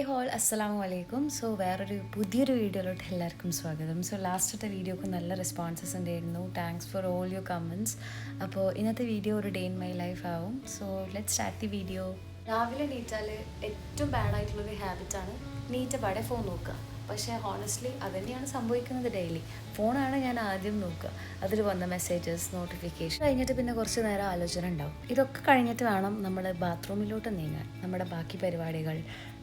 Whole അസ്സലാമു അലൈക്കും. So വേറൊരു പുതിയൊരു വീഡിയോയിലോട്ട് എല്ലാവർക്കും സ്വാഗതം. സോ ലാസ്റ്റത്തെ വീഡിയോക്ക് നല്ല റെസ്പോൺസസ് ഉണ്ടായിരുന്നു. Thanks for all your comments. അപ്പോൾ ഇന്നത്തെ വീഡിയോ ഒരു ഡേ ഇൻ മൈ ലൈഫ് ആവും. So let start the video. രാവിലെ നീറ്റാൽ ഏറ്റവും ബാഡായിട്ടുള്ളൊരു ഹാബിറ്റാണ് നീറ്റപാടെ ഫോൺ നോക്കുക. പക്ഷേ ഹോണസ്റ്റ്ലി അതുതന്നെയാണ് സംഭവിക്കുന്നത്. ഡെയിലി ഫോണാണ് ഞാൻ ആദ്യം നോക്കുക. അതിൽ വന്ന മെസ്സേജസ്, നോട്ടിഫിക്കേഷൻ കഴിഞ്ഞിട്ട് പിന്നെ കുറച്ച് നേരം ആലോചന ഉണ്ടാവും. ഇതൊക്കെ കഴിഞ്ഞിട്ട് വേണം നമ്മൾ ബാത്റൂമിലോട്ട് നീങ്ങാൻ. നമ്മുടെ ബാക്കി പരിപാടികൾ,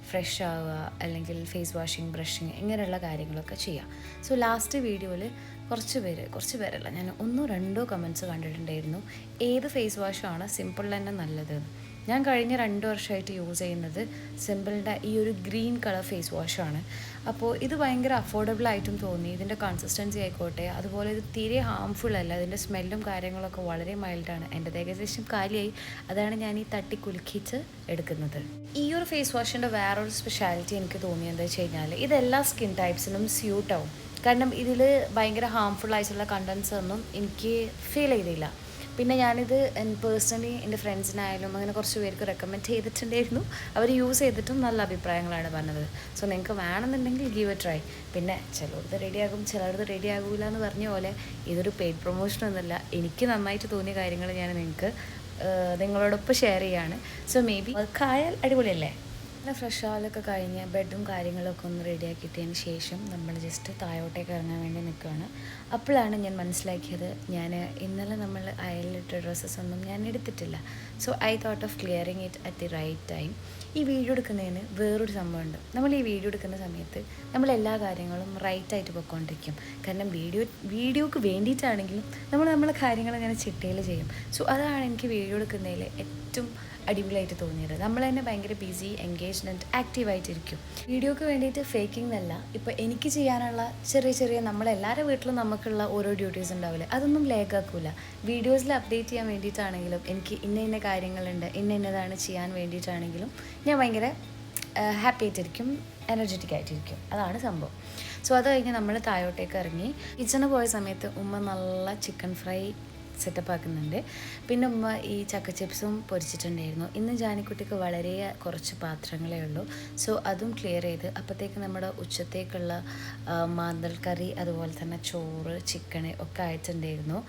ഫ്രഷ് ആവുക, അല്ലെങ്കിൽ ഫേസ് വാഷിങ്, ബ്രഷിങ്, ഇങ്ങനെയുള്ള കാര്യങ്ങളൊക്കെ ചെയ്യാം. സോ ലാസ്റ്റ് വീഡിയോയിൽ കുറച്ച് പേരല്ല, ഞാൻ 1-2 കമൻറ്റ്സ് കണ്ടിട്ടുണ്ടായിരുന്നു. ഏത് ഫേസ് വാഷാണ് സിമ്പിൾ തന്നെ നല്ലത്? ഞാൻ കഴിഞ്ഞ 2 വർഷമായിട്ട് യൂസ് ചെയ്യുന്നത് സിമ്പിളിൻ്റെ ഈ ഒരു ഗ്രീൻ കളർ ഫേസ് വാഷാണ്. അപ്പോൾ ഇത് ഭയങ്കര അഫോർഡബിൾ ആയിട്ടും തോന്നി. ഇതിൻ്റെ കൺസിസ്റ്റൻസി ആയിക്കോട്ടെ, അതുപോലെ ഇത് തീരെ ഹാംഫുൾ അല്ല. ഇതിൻ്റെ സ്മെല്ലും കാര്യങ്ങളൊക്കെ വളരെ മൈൽഡാണ്. എൻ്റെ ഏകദേശം കാലിയായി. അതാണ് ഞാൻ ഈ തട്ടി കുലുക്കിച്ച് എടുക്കുന്നത്. ഈ ഒരു ഫേസ് വാഷിൻ്റെ വേറൊരു സ്പെഷ്യാലിറ്റി എനിക്ക് തോന്നിയത് എന്താ വെച്ച് കഴിഞ്ഞാൽ, ഇതെല്ലാ സ്കിൻ ടൈപ്സിനും സ്യൂട്ടാവും. കാരണം ഇതിൽ ഭയങ്കര ഹാംഫുൾ ആയിട്ടുള്ള കണ്ടൻസ് ഒന്നും എനിക്ക് ഫീൽ ചെയ്തില്ല. പിന്നെ ഞാനിത് പേഴ്സണലി എൻ്റെ ഫ്രണ്ട്സിനായാലും അങ്ങനെ കുറച്ച് പേർക്ക് റെക്കമെൻഡ് ചെയ്തിട്ടുണ്ടായിരുന്നു. അവർ യൂസ് ചെയ്തിട്ടും നല്ല അഭിപ്രായങ്ങളാണ് പറഞ്ഞത്. സോ നിങ്ങൾക്ക് വേണമെന്നുണ്ടെങ്കിൽ ഗീവ് എ ട്രൈ. പിന്നെ ചിലടത്ത് റെഡിയാകും, ചിലടത്ത് റെഡി ആകില്ല എന്ന് പറഞ്ഞ പോലെ ഇതൊരു പെയ്ഡ് പ്രൊമോഷൻ ഒന്നുമല്ല. എനിക്ക് നന്നായിട്ട് തോന്നിയ കാര്യങ്ങൾ ഞാൻ നിങ്ങളോടൊപ്പം ഷെയർ ചെയ്യാണ്. സോ മേ ബി വർക്കായാൽ അടിപൊളിയല്ലേ. പിന്നെ ഫ്രഷ് ആവലൊക്കെ കഴിഞ്ഞ് ബെഡും കാര്യങ്ങളൊക്കെ ഒന്ന് റെഡിയാക്കിയിട്ടതിന് ശേഷം നമ്മൾ ജസ്റ്റ് താഴോട്ടേക്ക് ഇറങ്ങാൻ വേണ്ടി നിൽക്കുകയാണ്. അപ്പോഴാണ് ഞാൻ മനസ്സിലാക്കിയത്, ഇന്നലെ നമ്മൾ അയലിട്ട ഡ്രസ്സസ് ഒന്നും ഞാൻ എടുത്തിട്ടില്ല. So I thought of clearing it at the right time. ഈ വീഡിയോ എടുക്കുന്നതിന് വേറൊരു സംഭവമുണ്ട്. നമ്മൾ ഈ വീഡിയോ എടുക്കുന്ന സമയത്ത് നമ്മളെല്ലാ കാര്യങ്ങളും റൈറ്റായിട്ട് പോയിക്കൊണ്ടിരിക്കും. കാരണം വീഡിയോക്ക് വേണ്ടിയിട്ടാണെങ്കിലും നമ്മളെ കാര്യങ്ങൾ ഇങ്ങനെ ചിട്ടയിൽ ചെയ്യും. സോ അതാണ് എനിക്ക് വീഡിയോ എടുക്കുന്നതിൽ ഏറ്റവും അടിപൊളിയായിട്ട് തോന്നിയത്. നമ്മൾ തന്നെ ഭയങ്കര ബിസി, എൻഗേജ്ഡ് ആൻഡ് ആക്റ്റീവായിട്ടിരിക്കും. വീഡിയോക്ക് വേണ്ടിയിട്ട് ഫേക്കിംഗ് എന്നല്ല, ഇപ്പോൾ എനിക്ക് ചെയ്യാനുള്ള ചെറിയ നമ്മളെല്ലാവരുടെ വീട്ടിലും നമുക്കുള്ള ഓരോ ഡ്യൂട്ടീസ് ഉണ്ടാവില്ലേ, അതൊന്നും ലേക്കാക്കൂല. വീഡിയോസിൽ അപ്ഡേറ്റ് ചെയ്യാൻ വേണ്ടിയിട്ടാണെങ്കിലും, എനിക്ക് ഇന്ന കാര്യങ്ങളുണ്ട്, ഇന്നതാണ് ചെയ്യാൻ വേണ്ടിയിട്ടാണെങ്കിലും ഞാൻ ഭയങ്കര ഹാപ്പി ആയിട്ടിരിക്കും, എനർജറ്റിക് ആയിട്ടിരിക്കും. അതാണ് സംഭവം. സോ അത് കഴിഞ്ഞ് നമ്മൾ താഴോട്ടേക്ക് ഇറങ്ങി. കിച്ചണിൽ പോയ സമയത്ത് ഉമ്മ നല്ല ചിക്കൻ ഫ്രൈ സെറ്റപ്പ് ആക്കുന്നുണ്ട്. പിന്നെ ഉമ്മ ഈ ചക്ക ചിപ്സും പൊരിച്ചിട്ടുണ്ടായിരുന്നു. ഇന്ന് ജാനിക്കുട്ടിക്ക് വളരെ കുറച്ച് പാത്രങ്ങളേ ഉള്ളൂ. സോ അതും ക്ലിയർ ചെയ്ത് അപ്പോഴത്തേക്ക് നമ്മുടെ ഉച്ചത്തേക്കുള്ള മാന്തൽ കറി, അതുപോലെ തന്നെ ചോറ്, ചിക്കന് ഒക്കെ ആയിട്ടുണ്ടായിരുന്നു.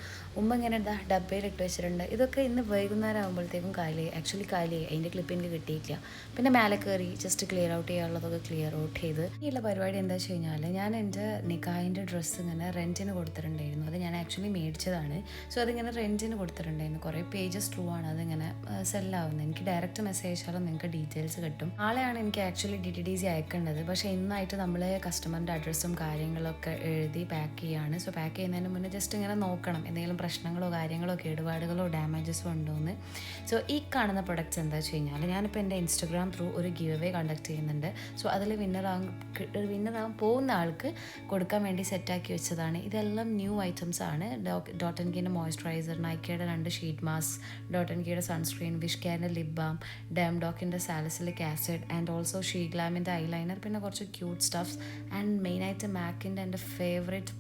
ഉമ്മ ഇങ്ങനെ ഡബ്ബയിലിട്ട് വെച്ചിട്ടുണ്ട്. ഇതൊക്കെ ഇന്ന് വൈകുന്നേരം ആകുമ്പോഴത്തേക്കും കാലിയായി. അതിൻ്റെ ക്ലിപ്പ് എനിക്ക് കിട്ടിയിട്ടില്ല. പിന്നെ മേലെ കയറി ജസ്റ്റ് ക്ലിയർ ഔട്ട് ചെയ്യാനുള്ളതൊക്കെ ക്ലിയർ ഔട്ട് ചെയ്ത് ഈ പരിപാടി എന്താ വെച്ച് കഴിഞ്ഞാൽ, ഞാൻ എൻ്റെ നിക്കാഹിൻ്റെ ഡ്രസ്സ് ഇങ്ങനെ റെൻറ്റിന് കൊടുത്തിട്ടുണ്ടായിരുന്നു. അത് ഞാൻ ആക്ച്വലി മേടിച്ചതാണ്. സോ അതിങ്ങനെ റെൻറ്റിന് കൊടുത്തിട്ടുണ്ടായിരുന്നു. കുറേ പേജസ് ട്രൂ ആണ് അതിങ്ങനെ സെല്ലാവുന്നത്. എനിക്ക് ഡയറക്റ്റ് മെസ്സേജ് അയച്ചാലും നിങ്ങൾക്ക് ഡീറ്റെയിൽസ് കിട്ടും. നാളെയാണ് എനിക്ക് ആക്ച്വലി DTDC അയക്കേണ്ടത്. പക്ഷേ ഇന്നായിട്ട് നമ്മൾ കസ്റ്റമറിൻ്റെ അഡ്രസ്സും കാര്യങ്ങളൊക്കെ എഴുതി പാക്ക് ചെയ്യുകയാണ്. സോ പാക്ക് ചെയ്യുന്നതിന് മുന്നേ ജസ്റ്റ് ഇങ്ങനെ നോക്കണം എന്തെങ്കിലും പ്രശ്നങ്ങളോ കാര്യങ്ങളോ കേടുപാടുകളോ ഡാമേജസോ ഉണ്ടോയെന്ന്. സോ ഈ കാണുന്ന പ്രൊഡക്ട്സ് എന്താ വെച്ച് കഴിഞ്ഞാൽ, ഞാനിപ്പോൾ എൻ്റെ ഇൻസ്റ്റഗ്രാം ത്രൂ ഒരു ഗിവ് അവേ കണ്ടക്ട് ചെയ്യുന്നുണ്ട്. സോ അതിൽ വിന്നറാകാൻ പോകുന്ന ആൾക്ക് കൊടുക്കാൻ വേണ്ടി സെറ്റാക്കി വെച്ചതാണ്. ഇതെല്ലാം ന്യൂ ഐറ്റംസ് ആണ്. ഡോട്ട് ആൻഡ് കീൻ്റെ മോയ്സ്ചറൈസർ, നൈക്കയുടെ 2 ഷീറ്റ് മാസ്ക്, ഡോട്ട് ആൻഡ് കീയുടെ സൺസ്ക്രീൻ, വിഷ്കെയറിൻ്റെ ലിപ് ബാം, ഡോക്കിൻ്റെ സാലിസിലിക് ആസിഡ്, ആൻഡ് ഓൾസോ ഗ്ലാമിൻ്റെ ഐലൈനർ, പിന്നെ കുറച്ച് ക്യൂട്ട് സ്റ്റഫ്സ്, ആൻഡ് മെയിനായിട്ട് മാക്കിൻ്റെ എൻ്റെ ഫേവറേറ്റ്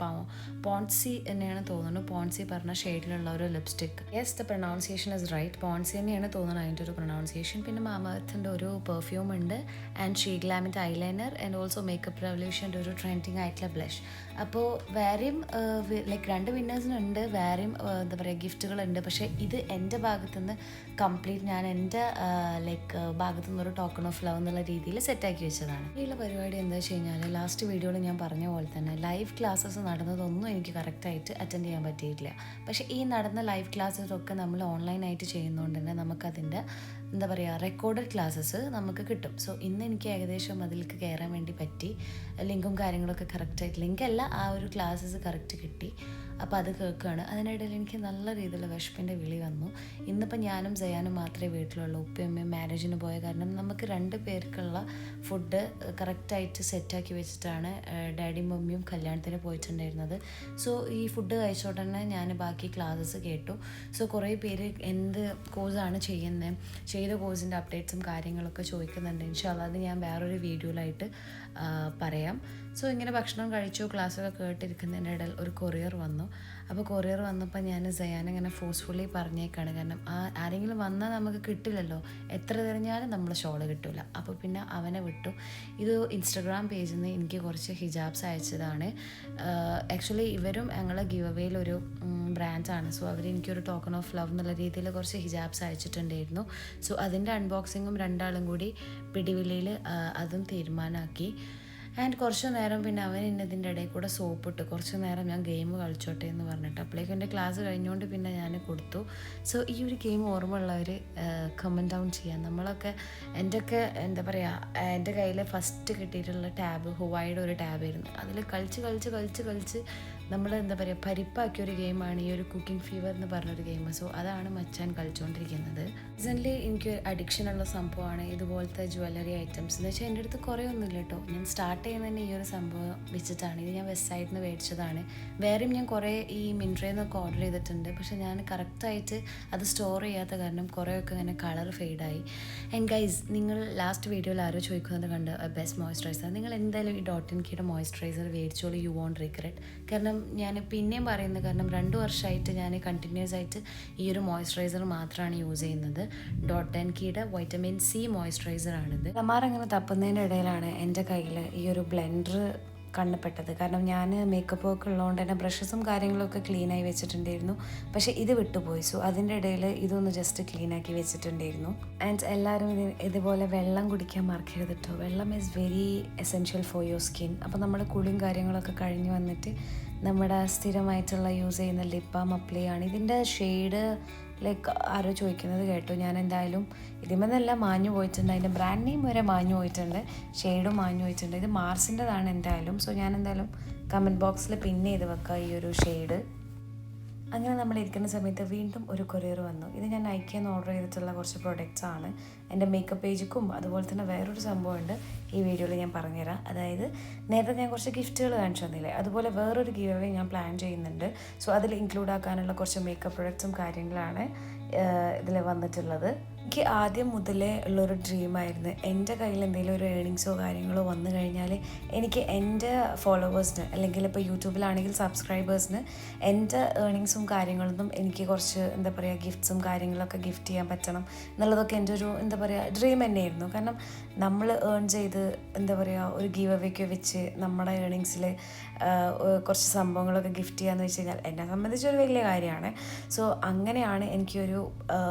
പോൺസി തന്നെയാണ് തോന്നുന്നു. പോൺസി പറഞ്ഞ ഷെയ്ഡിലുള്ള ഒരു lipstick. Yes, the pronunciation is right. പോൺസി തന്നെയാണ് തോന്നുന്നത് അതിൻ്റെ ഒരു പ്രൊനൗൺസിയേഷൻ. പിന്നെ മാമഅർത്തിൻ്റെ ഒരു പെർഫ്യൂം ഉണ്ട്, ആൻഡ് ഗ്ലാമിൻ്റെ ഐലൈനർ, ആൻഡ് ഓൾസോ മേക്കപ്പ് റെവല്യൂഷൻ്റെ ഒരു ട്രെൻഡിങ് ആയിട്ടുള്ള ബ്ലഷ്. അപ്പോൾ വേറെയും ലൈക്ക് 2 വിന്നേഴ്സിനുണ്ട്, വേറെയും എന്താ പറയുക ഗിഫ്റ്റുകളുണ്ട്. പക്ഷേ ഇത് എൻ്റെ ഭാഗത്തുനിന്ന് കംപ്ലീറ്റ് ഞാൻ എൻ്റെ ഭാഗത്തുനിന്ന് ഒരു ടോക്കൺ ഓഫ് ലവ് എന്നുള്ള രീതിയിൽ സെറ്റാക്കി വെച്ചതാണ്. ഇതിലുള്ള പരിപാടി എന്താ വെച്ച് കഴിഞ്ഞാൽ, ലാസ്റ്റ് വീഡിയോയിൽ ഞാൻ പറഞ്ഞ പോലെ തന്നെ ലൈവ് ക്ലാസ്സസ് നടന്നതൊന്നും എനിക്ക് കറക്റ്റായിട്ട് അറ്റൻഡ് ചെയ്യാൻ പറ്റിയിട്ടില്ല. പക്ഷേ ഈ നടന്ന ലൈവ് ക്ലാസ്സസൊക്കെ നമ്മൾ ഓൺലൈനായിട്ട് ചെയ്യുന്നതുകൊണ്ട് തന്നെ നമുക്കതിൻ്റെ എന്താ പറയുക റെക്കോർഡഡ് ക്ലാസ്സസ് നമുക്ക് കിട്ടും. സോ ഇന്ന് എനിക്ക് ഏകദേശം അതിലേക്ക് കയറാൻ വേണ്ടി പറ്റി. ലിങ്കും കാര്യങ്ങളൊക്കെ കറക്റ്റായിട്ട്, ലിങ്കല്ല ആ ഒരു ക്ലാസ്സസ് കറക്റ്റ് കിട്ടി. അപ്പോൾ അത് കേൾക്കുകയാണ്. അതിനിടയിൽ എനിക്ക് നല്ല രീതിയിലുള്ള വിശപ്പിൻ്റെ വിളി വന്നു. ഇന്നിപ്പോൾ ഞാനും സയാനും മാത്രമേ വീട്ടിലുള്ളൂ. ഉപ്പയമ്മയും മാരേജിന് പോയ കാരണം നമുക്ക് 2 പേർക്കുള്ള ഫുഡ് കറക്റ്റായിട്ട് സെറ്റാക്കി വെച്ചിട്ടാണ് ഡാഡിയും മമ്മിയും കല്യാണത്തിന് പോയിട്ടുണ്ടായിരുന്നത്. സോ ഈ ഫുഡ് കഴിച്ചോട്ട് തന്നെ ഞാൻ ബാക്കി ക്ലാസ്സസ് കേട്ടു. സോ കുറേ പേര് എന്ത് കോഴ്സാണ് ചെയ്യുന്നത്, ചെയ്ത കോഴ്സിൻ്റെ അപ്ഡേറ്റ്സും കാര്യങ്ങളൊക്കെ ചോദിക്കുന്നുണ്ട്. ഇൻഷാല്ലാ അത് ഞാൻ വേറൊരു വീഡിയോയിലായിട്ട് പറയാം. സോ ഇങ്ങനെ ഭക്ഷണം കഴിച്ചു, ക്ലാസ്സൊക്കെ കേട്ടിരിക്കുന്നതിൻ്റെ ഇടയിൽ ഒരു കൊറിയർ വന്നു. അപ്പോൾ കൊറിയർ വന്നപ്പോൾ ഞാൻ സയാൻ ഇങ്ങനെ ഫോഴ്സ്ഫുള്ളി പറഞ്ഞേക്കാണ്. കാരണം ആരെങ്കിലും വന്നാൽ നമുക്ക് കിട്ടില്ലല്ലോ, എത്ര തിരഞ്ഞാലും നമ്മൾ ഷോൾ കിട്ടില്ല. അപ്പോൾ പിന്നെ അവനെ വിട്ടു. ഇത് ഇൻസ്റ്റഗ്രാം പേജിൽ നിന്ന് എനിക്ക് കുറച്ച് ഹിജാബ്സ് അയച്ചതാണ്. ആക്ച്വലി ഇവരും ഞങ്ങളെ ഗിവ് അവേയിലൊരു ബ്രാൻഡാണ്. സോ അവർ എനിക്കൊരു ടോക്കൺ ഓഫ് ലവ് എന്നുള്ള രീതിയിൽ കുറച്ച് ഹിജാബ്സ് അയച്ചിട്ടുണ്ടായിരുന്നു. സോ അതിൻ്റെ അൺബോക്സിങ്ങും രണ്ടാളും കൂടി പിടിവിളിയിൽ അതും തീരുമാനമാക്കി. ആൻഡ് കുറച്ച് നേരം പിന്നെ അവൻ ഇന്നതിൻ്റെ ഇടയിൽ കൂടെ സോപ്പിട്ട് കുറച്ച് നേരം ഞാൻ ഗെയിം കളിച്ചോട്ടെ എന്ന് പറഞ്ഞിട്ട് അപ്പോഴേക്കും എൻ്റെ ക്ലാസ് കഴിഞ്ഞുകൊണ്ട് പിന്നെ ഞാൻ കൊടുത്തു. സോ ഈ ഒരു ഗെയിം ഓർമ്മ ഉള്ളവർ കമൻറ്റ് ഡൗൺ ചെയ്യാം. നമ്മളൊക്കെ എൻ്റെയൊക്കെ എന്താ പറയുക, എൻ്റെ കയ്യിൽ ഫസ്റ്റ് കിട്ടിയിട്ടുള്ള ടാബ് ഹുവായുടെ ഒരു ടാബായിരുന്നു. അതിൽ കളിച്ച് നമ്മൾ എന്താ പറയുക പരിപ്പാക്കിയൊരു ഗെയിമാണ് ഈ ഒരു കുക്കിംഗ് ഫീവർ എന്ന് പറഞ്ഞൊരു ഗെയിം. സോ അതാണ് മച്ചാൻ കളിച്ചുകൊണ്ടിരിക്കുന്നത്. റീസെൻ്റ്ലി എനിക്ക് അഡിക്ഷനുള്ള സംഭവമാണ് ഇതുപോലത്തെ ജ്വല്ലറി ഐറ്റംസ്. എന്ന് വെച്ചാൽ എൻ്റെ അടുത്ത് കുറേ ഒന്നുമില്ല കേട്ടോ. ഞാൻ സ്റ്റാർട്ട് ചെയ്യുന്നത് തന്നെ ഈ ഒരു സംഭവം വെച്ചിട്ടാണ്. ഇത് ഞാൻ വെസ്റ്റ് സൈഡിൽ നിന്ന് മേടിച്ചതാണ്. വേറെയും ഞാൻ കുറേ ഈ മിൻട്രയിൽ നിന്നൊക്കെ ഓർഡർ ചെയ്തിട്ടുണ്ട്. പക്ഷേ ഞാൻ കറക്റ്റായിട്ട് അത് സ്റ്റോർ ചെയ്യാത്ത കാരണം കുറേയൊക്കെ ഇങ്ങനെ കളർ ഫെയ്ഡായി. ആൻഡ് ഗൈസ്, നിങ്ങൾ ലാസ്റ്റ് വീഡിയോയിൽ ആരോ ചോദിക്കുന്നത് കണ്ട് ബെസ്റ്റ് മോയ്സ്ചറൈസർ, നിങ്ങൾ എന്തായാലും ഈ ഡോട്ട്&കീയുടെ മോയ്സ്ചറൈസർ മേടിച്ചോളൂ. You won't regret. കാരണം ഞാൻ പിന്നെയും പറയുന്നത്, കാരണം 2 വർഷമായിട്ട് ഞാൻ കണ്ടിന്യൂസ് ആയിട്ട് ഈ ഒരു മോയ്സ്ചറൈസർ മാത്രമാണ് യൂസ് ചെയ്യുന്നത്. ഡോട്ട്&കീയുടെ വൈറ്റമിൻ സി മോയ്സ്ചറൈസറാണിത്. അങ്ങനെ തപ്പുന്നതിൻ്റെ ഇടയിലാണ് എൻ്റെ കയ്യിൽ ഈ ഒരു ബ്ലെൻഡർ കണ്ണപ്പെട്ടത്. കാരണം ഞാൻ മേക്കപ്പ് ഒക്കെ ഉള്ളതുകൊണ്ട് തന്നെ ബ്രഷസും കാര്യങ്ങളൊക്കെ ക്ലീനായി വെച്ചിട്ടുണ്ടായിരുന്നു. പക്ഷേ ഇത് വിട്ടുപോയി. സോ അതിൻ്റെ ഇടയിൽ ഇതൊന്ന് ജസ്റ്റ് ക്ലീനാക്കി വെച്ചിട്ടുണ്ടായിരുന്നു. ആൻഡ് എല്ലാവരും ഇതുപോലെ വെള്ളം കുടിക്കാൻ മറക്കരുത് കേട്ടോ. വെള്ളം is very essential for your skin. അപ്പോൾ നമ്മുടെ കുളിയും കാര്യങ്ങളൊക്കെ കഴിഞ്ഞ് വന്നിട്ട് നമ്മുടെ സ്ഥിരമായിട്ടുള്ള യൂസ് ചെയ്യുന്ന ലിപ് ബാം അപ്ലൈ ആണ്. ഇതിൻ്റെ ഷെയ്ഡ് ലൈക്ക് ആരോ ചോദിക്കുന്നത് കേട്ടു. ഞാൻ എന്തായാലും ഇതിമെന്നെല്ലാം മാഞ്ഞു പോയിട്ടുണ്ട്. അതിൻ്റെ ബ്രാൻഡ് നെയിം വരെ മാഞ്ഞു പോയിട്ടുണ്ട്, ഷെയ്ഡും മാഞ്ഞു പോയിട്ടുണ്ട്. ഇത് മാർസിൻ്റെതാണ് എന്തായാലും. സോ ഞാൻ എന്തായാലും കമൻറ്റ് ബോക്സിൽ പിൻ ചെയ്ത് വെക്കാം ഈ ഒരു ഷെയ്ഡ്. അങ്ങനെ നമ്മളിരിക്കുന്ന സമയത്ത് വീണ്ടും ഒരു കൊറിയർ വന്നു. ഇത് ഞാൻ നൈക്കിന്ന് ഓർഡർ ചെയ്തിട്ടുള്ള കുറച്ച് പ്രൊഡക്റ്റ്സ് ആണ്. എൻ്റെ മേക്കപ്പ് പേജിക്കും അതുപോലെ തന്നെ വേറൊരു സംഭവമുണ്ട്, ഈ വീഡിയോയിൽ ഞാൻ പറഞ്ഞുതരാം. അതായത് നേരത്തെ ഞാൻ കുറച്ച് ഗിഫ്റ്റുകൾ കാണിച്ചു തന്നില്ലേ, അതുപോലെ വേറൊരു ഗിവ് അവേ ഞാൻ പ്ലാൻ ചെയ്യുന്നുണ്ട്. സോ അതിൽ ഇൻക്ലൂഡ് ആക്കാനുള്ള കുറച്ച് മേക്കപ്പ് പ്രൊഡക്ട്സും കാര്യങ്ങളാണ് ഇതിൽ വന്നിട്ടുള്ളത്. എനിക്ക് ആദ്യം മുതലേ ഉള്ളൊരു ഡ്രീമായിരുന്നു, എൻ്റെ കയ്യിൽ എന്തെങ്കിലും ഒരു ഏണിങ്സോ കാര്യങ്ങളോ വന്നു കഴിഞ്ഞാൽ എനിക്ക് എൻ്റെ ഫോളോവേഴ്സിന്, അല്ലെങ്കിൽ ഇപ്പോൾ യൂട്യൂബിലാണെങ്കിൽ സബ്സ്ക്രൈബേഴ്സിന് എൻ്റെ ഏണിങ്സും കാര്യങ്ങളൊന്നും എനിക്ക് കുറച്ച് എന്താ പറയുക ഗിഫ്റ്റ്സും കാര്യങ്ങളൊക്കെ ഗിഫ്റ്റ് ചെയ്യാൻ പറ്റണം എന്നുള്ളതൊക്കെ എൻ്റെ ഒരു എന്താ പറയുക ഡ്രീം തന്നെയായിരുന്നു. കാരണം നമ്മൾ ഏൺ ചെയ്ത് എന്താ പറയുക ഒരു ഗീവ് അവേക്ക് വെച്ച് നമ്മുടെ ഏണിങ്സിൽ കുറച്ച് സംഭവങ്ങളൊക്കെ ഗിഫ്റ്റ് ചെയ്യാന്ന് വെച്ച് കഴിഞ്ഞാൽ എന്നെ സംബന്ധിച്ചൊരു വലിയ കാര്യമാണ്. സോ അങ്ങനെയാണ് എനിക്കൊരു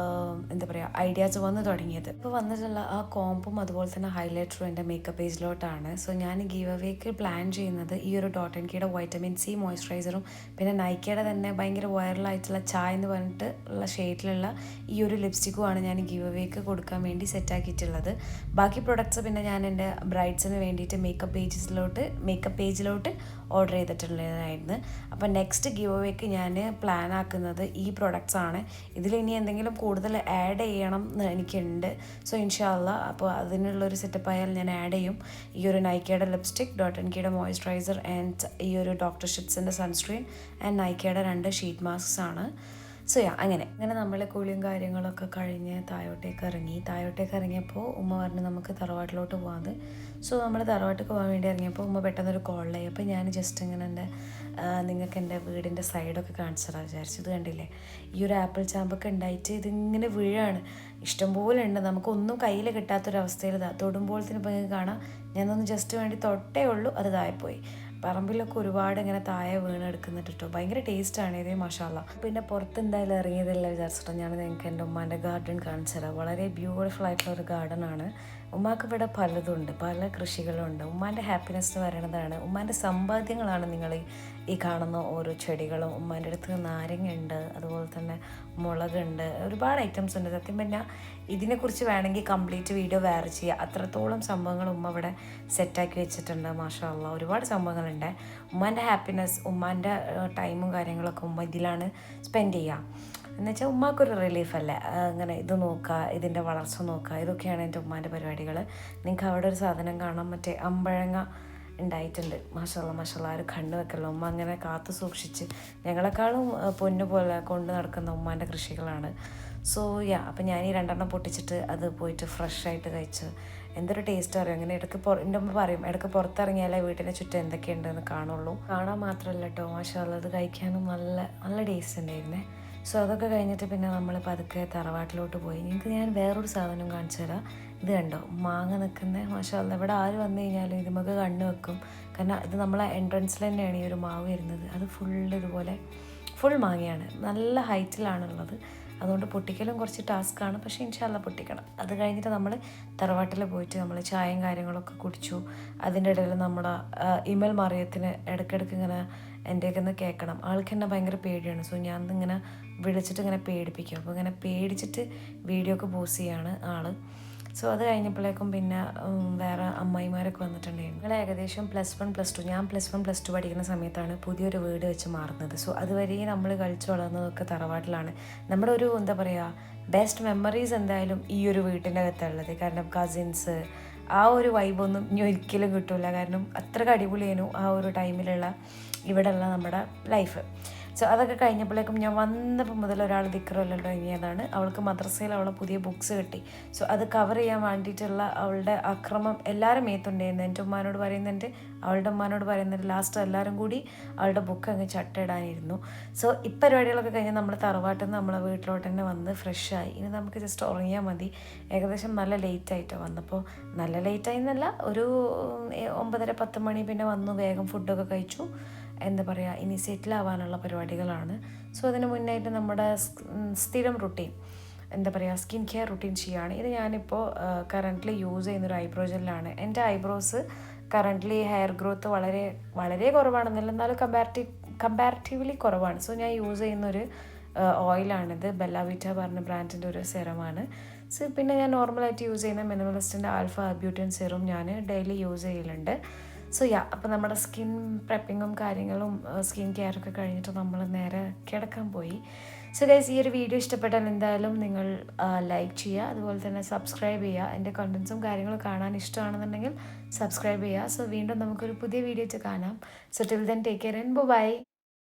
എന്താ പറയുക ഐഡിയാസ് വന്ന് തുടങ്ങിയത്. ഇപ്പോൾ വന്നിട്ടുള്ള ആ കോമ്പും അതുപോലെ തന്നെ ഹൈലൈറ്ററും എൻ്റെ മേക്കപ്പ് പേജിലോട്ടാണ്. സോ ഞാൻ ഗീവ് അവേക്ക് പ്ലാൻ ചെയ്യുന്നത് ഈ ഒരു ഡോട്ട്&കീയുടെ വൈറ്റമിൻ സി മോയ്സ്ചറൈസറും പിന്നെ നൈക്കയുടെ തന്നെ ഭയങ്കര വൈറലായിട്ടുള്ള ചായ എന്ന് പറഞ്ഞിട്ട് ഉള്ള ഷെയ്ഡിലുള്ള ഈ ഒരു ലിപ്സ്റ്റിക്കുമാണ് ഞാൻ ഗീവ് അവേക്ക് കൊടുക്കാൻ വേണ്ടി സെറ്റാക്കിയിട്ടുള്ളത്. ബാക്കി പ്രൊഡക്ട്സ് പിന്നെ ഞാൻ എൻ്റെ ബ്രൈഡ്സിന് വേണ്ടിയിട്ട് മേക്കപ്പ് പേജിലോട്ട് ഓർഡർ ചെയ്തിട്ടുള്ളതായിരുന്നു. അപ്പോൾ നെക്സ്റ്റ് ഗീവ് അവേക്ക് ഞാൻ പ്ലാൻ ആക്കുന്നത് ഈ പ്രൊഡക്ട്സ് ആണ്. ഇതിൽ ഇനി എന്തെങ്കിലും കൂടുതൽ ആഡ് ചെയ്യണം എന്ന് എനിക്കുണ്ട്. സോ ഇൻഷാ അല്ലാ അപ്പോൾ അതിനുള്ളൊരു സെറ്റപ്പ് ആയാൽ ഞാൻ ആഡ് ചെയ്യും. ഈ ഒരു നൈക്കയുടെ ലിപ്സ്റ്റിക്, ഡോട്ട്&കീയുടെ മോയ്സ്ചറൈസർ ആൻഡ് ഈ ഒരു ഡോക്ടർ ഷിറ്റ്സിൻ്റെ സൺസ്ക്രീൻ ആൻഡ് നൈക്കയുടെ 2 ഷീറ്റ് മാസ്ക്സ് ആണ്. സോ അങ്ങനെ നമ്മൾ കുളിയും കാര്യങ്ങളൊക്കെ കഴിഞ്ഞ് താഴോട്ടേക്ക് ഇറങ്ങിയപ്പോൾ ഉമ്മ പറഞ്ഞു നമുക്ക് തറവാട്ടിലോട്ട് പോകാതെ. സോ നമ്മൾ തറവാട്ടിൽ പോകാൻ വേണ്ടി ഇറങ്ങിയപ്പോൾ ഉമ്മ പെട്ടെന്നൊരു കോളായി. അപ്പോൾ ഞാൻ ജസ്റ്റ് ഇങ്ങനെ നിങ്ങൾക്ക് എൻ്റെ വീടിൻ്റെ സൈഡൊക്കെ കാണിച്ചു തരാൻ വിചാരിച്ചു. ഇത് കണ്ടില്ലേ, ഈ ഒരു ആപ്പിൾ ചാമ്പൊക്കെ ഉണ്ടായിട്ട് ഇതിങ്ങനെ വീഴാണ്, ഇഷ്ടംപോലെ ഉണ്ട്. നമുക്കൊന്നും കയ്യിൽ കിട്ടാത്തൊരവസ്ഥയിൽ തൊടുമ്പോഴത്തേന് ഇപ്പോൾ നിങ്ങൾക്ക് കാണാം. ഞാനൊന്ന് ജസ്റ്റ് വേണ്ടി തൊട്ടേ ഉള്ളൂ, അത് താഴെപ്പോയി. പറമ്പിലൊക്കെ ഒരുപാട് ഇങ്ങനെ താഴെ വീണെടുക്കുന്നുണ്ട് കേട്ടോ. ഭയങ്കര ടേസ്റ്റാണ് ഇതേ മാഷാല്ല. പിന്നെ പുറത്ത് എന്തായാലും ഇറങ്ങിയതല്ല വിചാരിച്ചിട്ട് ഞാൻ നിങ്ങൾക്ക് എൻ്റെ ഉമ്മാൻ്റെ ഗാർഡൻ കാണിച്ചു തരാം. വളരെ ബ്യൂട്ടിഫുൾ ആയിട്ടുള്ള ഒരു ഗാർഡനാണ്. ഉമ്മാക്ക് ഇവിടെ പലതുണ്ട്, പല കൃഷികളുണ്ട്. ഉമ്മാൻ്റെ ഹാപ്പിനെസ് വരണതാണ്, ഉമ്മാൻ്റെ സമ്പാദ്യങ്ങളാണ് നിങ്ങൾ ഈ കാണുന്ന ഓരോ ചെടികളും. ഉമ്മാൻ്റെ അടുത്ത് നാരങ്ങയുണ്ട്, അതുപോലെ തന്നെ മുളകുണ്ട്, ഒരുപാട് ഐറ്റംസ് ഉണ്ട്. സത്യം പറഞ്ഞാൽ ഇതിനെക്കുറിച്ച് വേണമെങ്കിൽ കംപ്ലീറ്റ് വീഡിയോ വേറെ ചെയ്യുക. അത്രത്തോളം സംഭവങ്ങൾ ഉമ്മ ഇവിടെ സെറ്റാക്കി വെച്ചിട്ടുണ്ട്. മാഷാ അല്ലാ, ഒരുപാട് സംഭവങ്ങളുണ്ട്. ഉമ്മാൻ്റെ ഹാപ്പിനെസ്, ഉമ്മാൻ്റെ ടൈമും കാര്യങ്ങളൊക്കെ ഉമ്മ ഇതിലാണ് സ്പെൻഡ് ചെയ്യുക. എന്നുവെച്ചാൽ ഉമ്മാക്കൊരു റിലീഫല്ലേ, അങ്ങനെ ഇത് നോക്കുക, ഇതിൻ്റെ വളർച്ച നോക്കുക, ഇതൊക്കെയാണ് എൻ്റെ ഉമ്മാൻ്റെ പരിപാടികൾ. നിങ്ങൾക്ക് അവിടെ ഒരു സാധനം കാണാം, മറ്റേ അമ്പഴങ്ങ ഉണ്ടായിട്ടുണ്ട്. മാഷാല്ലാ ഒരു കണ്ണ് വെക്കല്ലോ. ഉമ്മ അങ്ങനെ കാത്തു സൂക്ഷിച്ച് ഞങ്ങളെക്കാളും പൊന്നു പോലെ കൊണ്ട് നടക്കുന്ന ഉമ്മാൻ്റെ കൃഷികളാണ്. സോ അപ്പം ഞാൻ ഈ 2 പൊട്ടിച്ചിട്ട് അത് പോയിട്ട് ഫ്രഷായിട്ട് കഴിച്ച് എന്തൊരു ടേസ്റ്റ് അറിയാം. അങ്ങനെ ഇടയ്ക്ക് എൻ്റെ അമ്മ പറയും ഇടയ്ക്ക് പുറത്തിറങ്ങിയാലേ വീട്ടിനെ ചുറ്റും എന്തൊക്കെയുണ്ടെന്ന് കാണുള്ളൂ. കാണാൻ മാത്രമല്ല കേട്ടോ, മാഷാഅല്ലാ അത് കഴിക്കാനും നല്ല നല്ല ടേസ്റ്റ് ഉണ്ടായിരുന്നേ. സോ അതൊക്കെ കഴിഞ്ഞിട്ട് പിന്നെ നമ്മൾ പതുക്കെ തറവാട്ടിലോട്ട് പോയി. നിങ്ങൾക്ക് ഞാൻ വേറൊരു സാധനം കാണിച്ചു തരാം. ഇത് കണ്ടോ, മാങ്ങ നിൽക്കുന്നത്. മാഷാഅല്ലാ ഇവിടെ ആര് വന്നു കഴിഞ്ഞാലും ഇത് നമുക്ക് കണ്ണ് വെക്കും. കാരണം ഇത് നമ്മളെ എൻട്രൻസിൽ തന്നെയാണ് ഈ ഒരു മാവ് വരുന്നത്. അത് ഫുള്ള് ഇതുപോലെ ഫുൾ മാങ്ങയാണ്, നല്ല ഹൈറ്റിലാണുള്ളത്. അതുകൊണ്ട് പൊട്ടിക്കലും കുറച്ച് ടാസ്ക്കാണ്, പക്ഷേ ഇൻഷാല്ല പൊട്ടിക്കണം. അത് കഴിഞ്ഞിട്ട് നമ്മൾ തറവാട്ടിൽ പോയിട്ട് നമ്മൾ ചായയും കാര്യങ്ങളൊക്കെ കുടിച്ചു. അതിൻ്റെ ഇടയിൽ നമ്മുടെ ഇമൽ മറിയത്തിന് ഇടയ്ക്കിടയ്ക്ക് ഇങ്ങനെ എൻ്റെയൊക്കെ ഒന്ന് കേൾക്കണം. ആൾക്ക് എന്നെ ഭയങ്കര പേടിയാണ്. സോ ഞാൻ ഇങ്ങനെ വിളിച്ചിട്ട് ഇങ്ങനെ പേടിപ്പിക്കും. അപ്പോൾ ഇങ്ങനെ പേടിച്ചിട്ട് വീഡിയോ ഒക്കെ പോസ്റ്റ് ചെയ്യാണ് ആൾ. സോ അത് കഴിഞ്ഞപ്പോഴേക്കും പിന്നെ വേറെ അമ്മായിമാരൊക്കെ വന്നിട്ടുണ്ടായിരുന്നു. ഞങ്ങൾ ഏകദേശം +1 +2, ഞാൻ +1 +2 പഠിക്കുന്ന സമയത്താണ് പുതിയൊരു വീട് വെച്ച് മാറുന്നത്. സോ അതുവരെ നമ്മൾ കളിച്ചു വളർന്നതൊക്കെ തറവാട്ടിലാണ്. നമ്മുടെ ഒരു എന്താ പറയുക ബെസ്റ്റ് മെമ്മറീസ് എന്തായാലും ഈ ഒരു വീട്ടിൻ്റെ അകത്തുള്ളത്. കാരണം കസിൻസ് ആ ഒരു വൈബൊന്നും ഇനി ഒരിക്കലും കിട്ടില്ല. കാരണം അത്രയ്ക്ക് അടിപൊളിയായിരുന്നു ആ ഒരു ടൈമിലുള്ള ഇവിടെയുള്ള നമ്മുടെ ലൈഫ്. സോ അതൊക്കെ കഴിഞ്ഞപ്പോഴേക്കും ഞാൻ വന്നപ്പോൾ മുതൽ ഒരാൾ ദിക്റെല്ലാം തുടങ്ങിയതാണ്. അവൾക്ക് മദ്രസയിൽ അവളെ പുതിയ ബുക്സ് കിട്ടി. സോ അത് കവർ ചെയ്യാൻ വേണ്ടിയിട്ടുള്ള അവളുടെ അക്രമം എല്ലാവരും മേത്തുണ്ടായിരുന്നു. എൻ്റെ ഉമ്മാനോട് പറയുന്നുണ്ട്, അവളുടെ ഉമ്മാനോട് പറയുന്നുണ്ട്. ലാസ്റ്റ് എല്ലാവരും കൂടി അവളുടെ ബുക്ക് അങ്ങ് ചട്ടയിടാനിരുന്നു. സോ ഈ പരിപാടികളൊക്കെ കഴിഞ്ഞ് നമ്മൾ തറവാട്ടിൽ നിന്ന് നമ്മളെ വീട്ടിലോട്ട് തന്നെ വന്ന് ഫ്രഷായി. ഇനി നമുക്ക് ജസ്റ്റ് ഉറങ്ങിയാൽ മതി. ഏകദേശം നല്ല ലേറ്റായിട്ടാണ് വന്നപ്പോൾ. നല്ല ലേറ്റായി എന്നല്ല, ഒരു 9:30-10 മണി പിന്നെ വന്നു, വേഗം ഫുഡൊക്കെ കഴിച്ചു. എന്താ പറയുക, ഇനി സെറ്റിൽ ആവാനുള്ള പരിപാടികളാണ്. സോ അതിന് മുന്നായിട്ട് നമ്മുടെ സ്ഥിരം റുട്ടീൻ എന്താ പറയുക സ്കിൻ കെയർ റുട്ടീൻ ചെയ്യുകയാണ്. ഇത് ഞാനിപ്പോൾ കറൻ്റ്ലി യൂസ് ചെയ്യുന്നൊരു ഐബ്രോ ജെല്ലാണ്. എൻ്റെ ഐബ്രോസ് കറൻ്റ്ലി ഹെയർ ഗ്രോത്ത് വളരെ വളരെ കുറവാണെന്നല്ല, എന്നാലും കമ്പാരിറ്റീവ്ലി കുറവാണ്. സോ ഞാൻ യൂസ് ചെയ്യുന്നൊരു ഓയിലാണിത്. ബെല്ലാവിറ്റ പറഞ്ഞ ബ്രാൻഡിൻ്റെ ഒരു സെറമാണ്. സോ പിന്നെ ഞാൻ നോർമലായിട്ട് യൂസ് ചെയ്യുന്ന മിനിമലിസ്റ്റിൻ്റെ ആൽഫ ബ്യൂട്ടിൻ സെറും ഞാൻ ഡെയിലി യൂസ് ചെയ്യലുണ്ട്. സോ അപ്പോൾ നമ്മുടെ സ്കിൻ പ്രെപ്പിങ്ങും കാര്യങ്ങളും സ്കിൻ കെയറൊക്കെ കഴിഞ്ഞിട്ട് നമ്മൾ നേരെ കിടക്കാൻ പോയി. സോ ഗൈസ്, ഈ ഒരു വീഡിയോ ഇഷ്ടപ്പെട്ടാൽ എന്തായാലും നിങ്ങൾ ലൈക്ക് ചെയ്യുക, അതുപോലെ തന്നെ സബ്സ്ക്രൈബ് ചെയ്യുക. എൻ്റെ കണ്ടൻസും കാര്യങ്ങളും കാണാൻ ഇഷ്ടമാണെന്നുണ്ടെങ്കിൽ സബ്സ്ക്രൈബ് ചെയ്യുക. സോ വീണ്ടും നമുക്കൊരു പുതിയ വീഡിയോ കാണാം. So till then take care and by.